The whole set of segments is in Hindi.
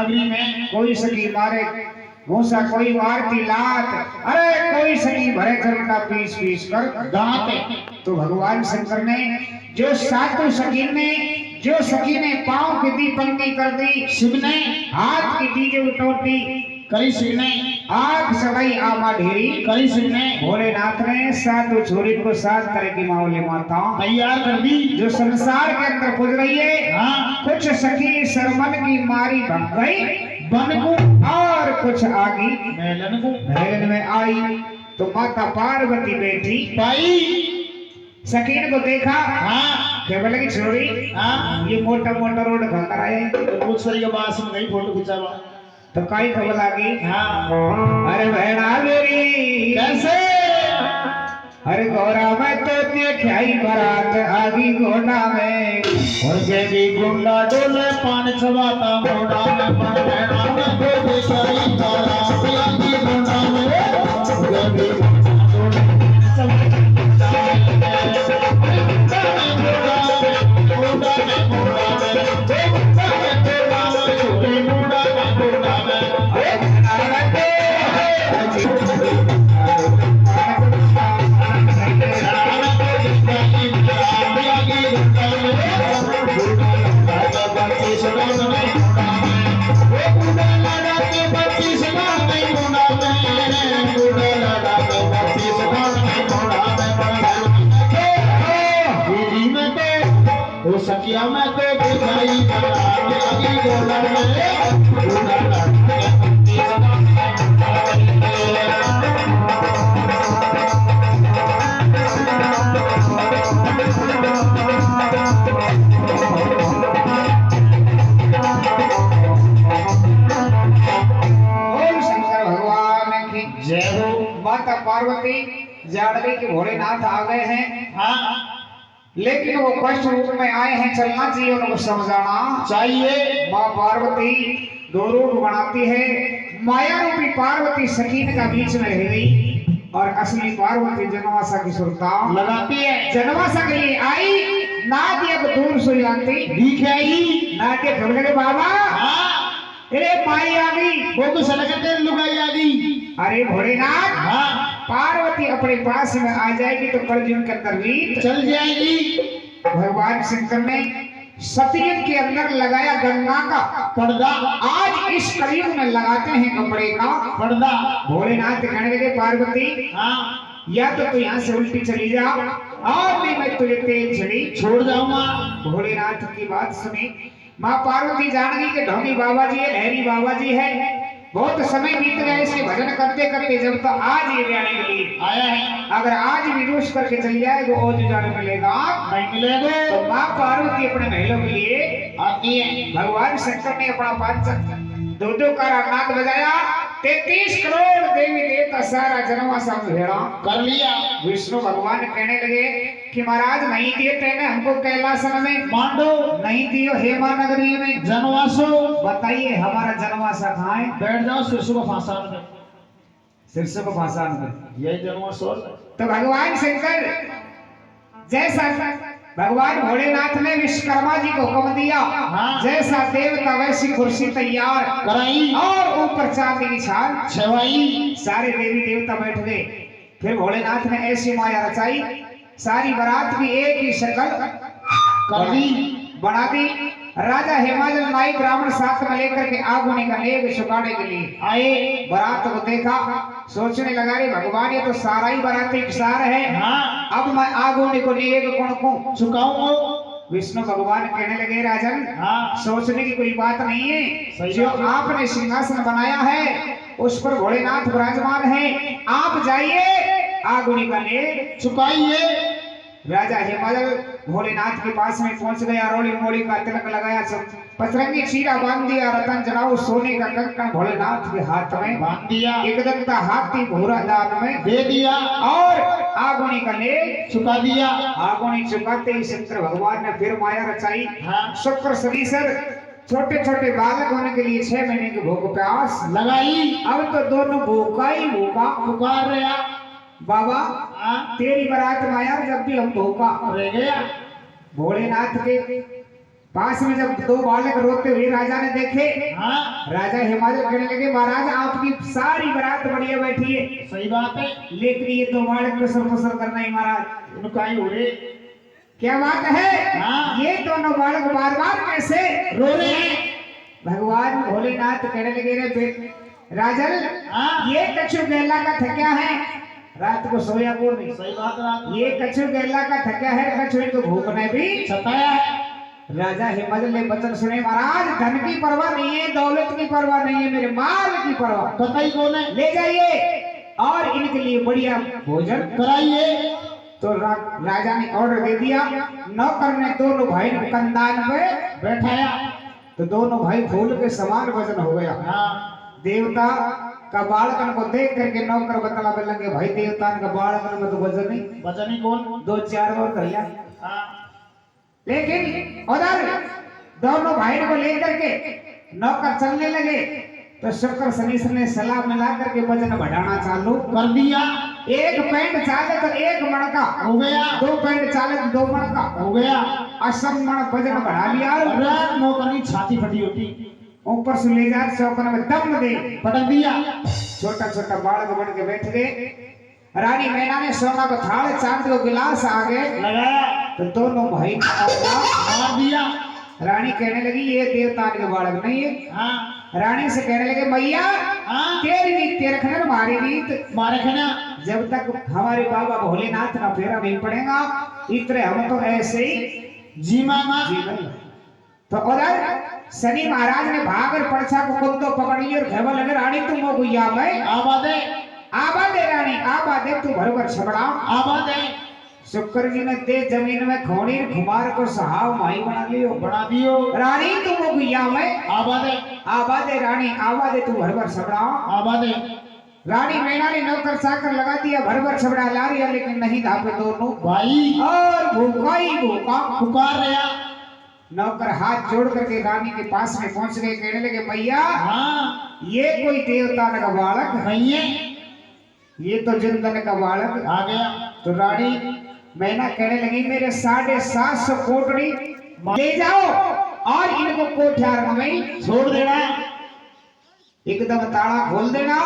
नगरी में कोई सगी मारे भूसा, कोई मारती लात, अरे कोई सगी भरे चरमटा पीस पीस कर दांत। तो भगवान शंकर ने जो सातों सखी ने, जो सखी ने पांव की दी पंक्ति कर दी, शिव ने हाथ की दी जो उटोटी करी, शिव ने आग सगाई आमा ढेरी करी, शिव ने भोलेनाथ ने सातों छोरी को 7 तरह की मावली माता तैयार कर दी। जो संसार के अंदर पुज रही है। हाँ, कुछ सखी सरमन की मारी भग गई बन को और कुछ आगी मेलन को महल में आई। तो माता पार्वती बैठी पाई। सकीन को देखा, हाँ, केवल की छोरी हाँ, ये मोटा मोटा रोड खाकर आए बहुत सारी के पास में गई फोटो खिंचावा। तो काई खबर लगी। हाँ, अरे बहना मेरी कैसे अरे गौरा में तो देखाई बारात आगी गोना में और बेबी गुंडा डोले पान चबाता मोड़ा में पर बहना में तो देखाई बारात आगी गुंडा में बेबी सकिया में तो दिखाई आगे गोला माता पार्वती जाड़वी के भोलेनाथ आ गए हैं। हाँ, लेकिन वो कष्ट रूप में आए हैं, चलना चाहिए उनको समझाना चाहिए। माँ पार्वती दो रूप बनाती है। माया रूपी पार्वती सकीन का बीच में रह गई और असली पार्वती जनवासा की सुरता लगाती है। जनवासा के लिए आई, नाट्य दूर से जानती दिख आई नाट्य खबर के बाबा। हाँ, अरे माई आ गई, वो तो सलगते लुगाई आ गई। अरे भोलेनाथ हाँ, पार्वती अपने पास में आ जाएगी तो कलयुग के अंदर रीत चल जाएगी। भगवान शंकर ने सतयुग के अंदर लगाया गंगा का पर्दा, आज इस कलयुग में लगाते हैं कपड़े का पर्दा। भोलेनाथ कहने लगे पार्वती हाँ, या तो तू यहाँ से उल्टी चली जा और नहीं मैं तुझे तेल छड़ी छोड़ जाऊंगा। भोलेनाथ की बात सुनी। माँ पार्वती जान गई कि ढोंगी बाबा जी है, लहरी बाबा जी है। बहुत समय बीत गया इसके भजन करते करते, जब तो आज ये जाने के लिए आया है। अगर आज भी रूस करके चली जाए तो और जाने मिलेगा नहीं मिलेगा। तो माँ पार्वती अपने महलों के लिए आती है। भगवान शंकर ने अपना 5 दो का नाद बजाया। 33 करोड़ देवी देवता सारा जनवासा घेरा कर लिया। विष्णु भगवान कहने लगे कि महाराज नहीं दिए तेने हमको कैलासन में, मांडो नहीं दियो हेमा नगरी में, जनवासो। बताइए हमारा जनवासा कहाँ है? बैठ जाओ शीर्ष को फांसान में, शीर्ष को फांसान में, यही जनवासो। तो भगवान शंकर जैसा भगवान भोलेनाथ ने विश्वकर्मा जी को हुक्म दिया, हाँ, जैसा देवता वैसी कुर्सी तैयार कराई और ऊपर चांदी की छाल छवाई। सारे देवी देवता बैठ गए। फिर भोलेनाथ ने ऐसी माया रचाई, सारी बारात भी एक ही शक्ल कर दी, बना दी। राजा हिमाचल नाई ब्राह्मण साथ में लेकर के आगुनी का नेग सुखाने के लिए आए। बारात को देखा, सोचने लगा रे भगवान ये तो सारा ही बारात एक सार है। हाँ, अब मैं आगुनी को नेग कौन को चुकाऊंगा। विष्णु भगवान कहने लगे राजन, हाँ, सोचने की कोई बात नहीं है। जो बात है। आपने सिंहासन बनाया है उस पर भोलेनाथ विराजमान है, आप जाइए आगुनी का नेग चुकाइए। राजा हिमाचल भोलेनाथ के पास में पहुंच गया, रोली मोली का तिलक लगाया, पचरंगी चीरा बांध दिया, रतन जड़ाऊ सोने का कंकण भोलेनाथ के हाथ में बांध दिया, एक दंता हाथी भूरा दान में दे दिया और आगुनी का नेग चुका दिया। आगुनी चुकाते ही शंकर भगवान ने फिर माया रचाई। हाँ, शुक्र शनीश्वर छोटे छोटे बालक होने के लिए 6 महीने की भूख प्यास लगाई। अब तो दोनों भूखा ही भूखा पुकार रहा बाबा। तेरी बारात में आया, जब भी हम भूखा रह गया। भोलेनाथ के पास में जब दो बालक रोते हुए राजा ने देखे, हाँ राजा हिमाचल कहने लगे महाराज आपकी सारी बारात बढ़िया बैठी है, सही बात है। लेकिन ये दो बालक कुशल करना ही महाराज उनका ही हो रे। क्या बात है। हाँ। ये दोनों बालक बार बार कैसे रो रहे हैं। भगवान भोलेनाथ कहने लगे रे राजन, हाँ। ये कछु गैला का थक्या है, रात को सोया को नहीं। सही बात रात ये कछु गैला का थक्या है, कछु इनको भूख नहीं भी सताया है। राजा हिमाचल ने वचन सुने महाराज धन की परवाह नहीं है, दौलत की परवाह नहीं है, मेरे माल की परवाह। कतई कौन है? ले जाइए और इनके लिए बढ़िया भोजन कराइए। तो राजा ने ऑर्डर दे दिया। नौकर ने दोनों भाई को कंधान पे बैठाया तो दोनों भाई फूल के समान वजन हो गया। हाँ। देवता का बालकन को देख करके नौकर बतलावे लगे भाई देवता का बालकन में तो वजन नहीं, वजन ही कौन? 2-4 और कर लिया। हाँ। लेकिन उधर दोनों भाई को लेकर के नौकर चलने लगे तो शुक्र शनीश्वर ने सलाह मिला करके वजन बढ़ाना चालू कर दिया। एक पैंट चाले तो 1 मण का हो गया। 2 पैंट चाले तो 2 मण का हो गया। 80 मण वजन बढ़ा लिया। अरे नौकर की छाती फटी होती। ऊपर से ले जा चौकन में दम दे पटक दिया। छोटा छोटा बालक बन के बैठ गए। रानी मैना ने सोना को थाल चांद को गिलास आगे लगाया तो दोनों भाई मार दिया। रानी कहने लगी ये देवता के बालक नहीं है। हाँ। रानी से कहने लगे मैया हाँ। तेरी रीत तेरे खनर मारी रीत, मारे खाना जब तक हमारे बाबा भोलेनाथ का फेरा नहीं पड़ेगा इतने हम तो ऐसे ही जी मामा। जीवन। तो उधर शनि महाराज ने भागर परछा को कुंदो पकड़ लिया और कहने लगे रानी तुम हो गुया में आबादे आबादे रानी आबादे तू भर भर छबड़ा। आबादे शुक्र जी ने दे जमीन में खोनी खुमार को सहाव माई बना लियो बना दियो। रानी तुम हो गुया में आबादे आबादे रानी आबादे तू भर भर छबड़ा। आबादे रानी मैना ने नौकर चाकर लगा दिया भर भर छबड़ा ला रिया लेकिन नहीं धापे दोनों भाई और भूखा ही भूखा पुकार रहा। नौकर हाथ जोड़ करके रानी के पास में पहुंच गए। कहने लगे भैया हाँ। ये कोई देवता का बालक नहीं है। ये तो जिंदन का बालक आ गया। तो रानी मैना कहने लगी मेरे 750 कोटड़ी ले जाओ और इनको कोठ्यार में छोड़ देना। एकदम ताला खोल देना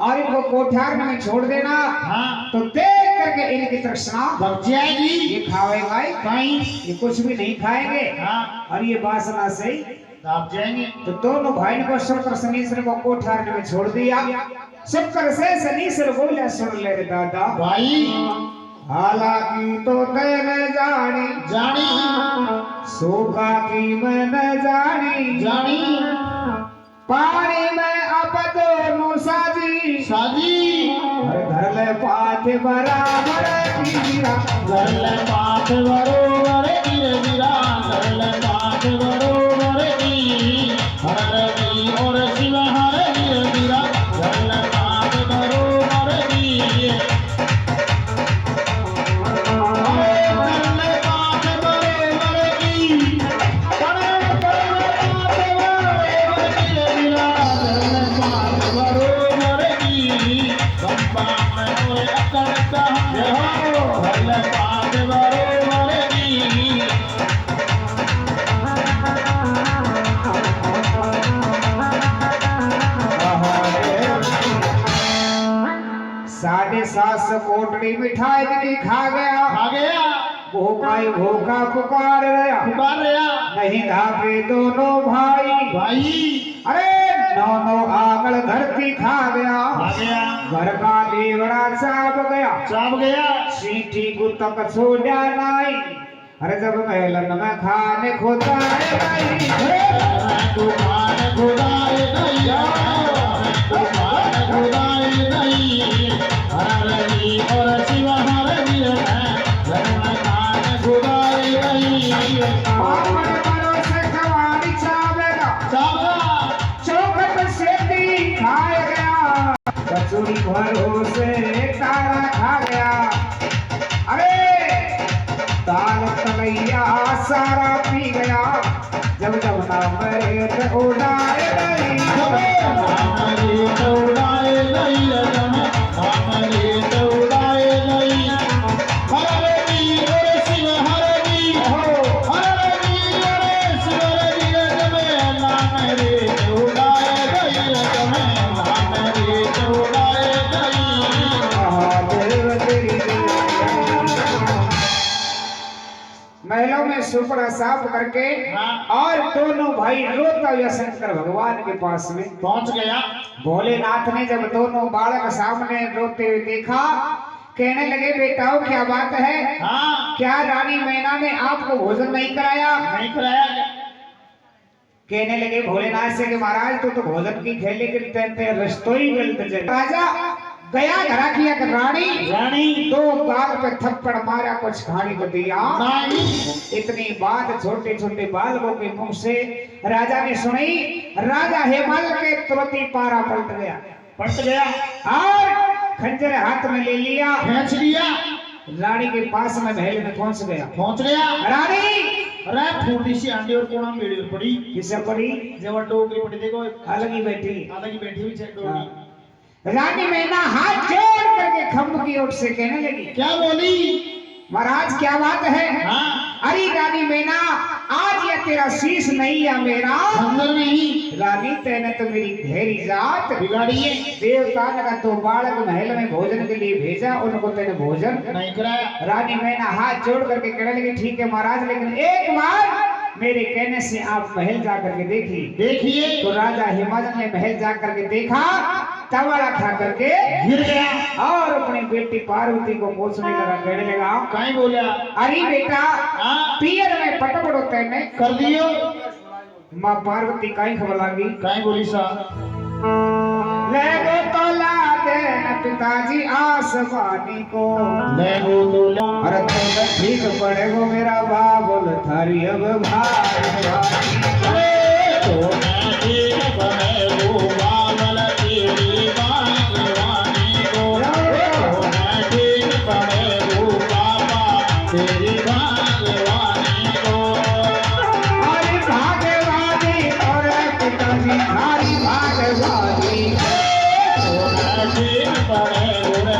और इनको कोठ्यार में छोड़ देना। हाँ। तो देख करके इनकी तृष्णा बच जाएगी। ये खाएगा कहीं ये कुछ भी नहीं खाएंगे। हाँ। और ये वासना से आप जाएंगे। तो दोनों भाई को शुक्र शनीश्वर को कोठार में छोड़ दिया। शुक्र से शनीश्वर बोले सुन ले रे दादा भाई हालांकि तो तेरे जानी जानी सूखा की मैं न जानी जानी पानी में अब दोनों साजी शादी घर ले पाथ बराबर कीरा घर ले पाठ बरोबर गिरे गिरा घर ले पाठ बरोबर की हर रवि और शिव हर गिरे गिरा घर ले पाठ बरोबर की घर ले पाठ बरोबर की पाठ बरोबर गिरे गिरा घर ले पाठ बरोबर की गंबा में होए अकड़ता है हो घर ले पाठ बरोबर की 750 कोटड़ी मिठाई भी खा गया। आ गया। भूखा ही भूखा पुकार रहा पुकार रहा। नहीं धापे दोनों भाई भाई अरे नौ आंगल धरती खा गया। आ गया। घर का लेवड़ा चाप गया चाप गया। सीटी को तक छोड़ा नहीं। अरे जब महलन में खाने खोता है नहीं तू खाने खुदाए नहीं तू खाने खुदाए नहीं हर रवि और शिव हर वीर घर में खाने खुदाए नहीं पापड़ भरोसे खवानी चावेगा चापा चौखट से दी खाए गया कचौड़ी भरोसे तारा खा गया। अरे ताल तलैया सारा पी गया जब जब ना मरे तो उड़ाए नहीं हमारे दौड़ाए नहीं रजम हमारे दौड़ाए नहीं हर रवि और शिव हर रवि हो हर रवि और शिव ने सुपड़ा साफ करके हाँ। और दोनों भाई रोता हुआ शंकर भगवान के पास में पहुंच गया। भोलेनाथ ने जब दोनों बालक सामने रोते हुए देखा, कहने लगे बेटाओ क्या बात है, हाँ क्या रानी मैना ने आपको भोजन नहीं कराया? नहीं कराया। कहने लगे भोलेनाथ से कि महाराज तो भोजन की खेले के तहते रस्तोई गलत जगह। राजा गया घरा किया कि रानी दो गाल पे थप्पड़ मारा, कुछ खाने को दिया नहीं। इतनी बात छोटे छोटे बालकों के मुंह से राजा ने सुनी। राजा हेमल के तुरंत ही पारा पलट गया और खंजर हाथ में ले लिया, खींच लिया, रानी के पास में महल में पहुंच गया। रानी अरे फूटी सी आंडी और कोना मेड़ी और पड़ी। किसे पड़ी? जब डोगरी पड़ी देखो अलग ही बैठी हुई है डोगरी। रानी मैना हाथ जोड़ करके खम्भ की ओर से कहने लगी, क्या बोली? महाराज क्या बात है? हाँ अरे रानी मैना, आज ये तेरा शीश नहीं या मेरा अंदर नहीं। रानी तेने तो मेरी गहरी जात बिगाड़ी है। देवता ने का तो बालक महल में भोजन के लिए भेजा, उनको तेने भोजन नहीं कराया। रानी मैना हाथ जोड़ करके कहने लगी, ठीक है महाराज, लेकिन एक बार मेरे कहने से आप महल जा करके देखिए। तो राजा हिमाचल ने महल जा करके देखा, तवाड़ा खा करके गिर गया और अपनी बेटी पार्वती को पूछने लगा, कहने लगा, कहीं बोला? अरे बेटा हाँ पियर में पटपड़ो तेने कर दियो। माँ पार्वती कहीं खबर लागी, कहीं बोली सा ले गो तो ला देना पिताजी आसमानी को, ले गो तो ला। अरे तो ठीक पड़ेगो मेरा बाबुल थारी अब भाई तो मैं ठीक बनेगो बाबल तेरी बागवानी को। तो मैं ठीक बनेगो बाबा तेरी बागवानी को। अरे भागवानी और पिताजी थारी भागवानी। तो मैं ठीक बनेगो रे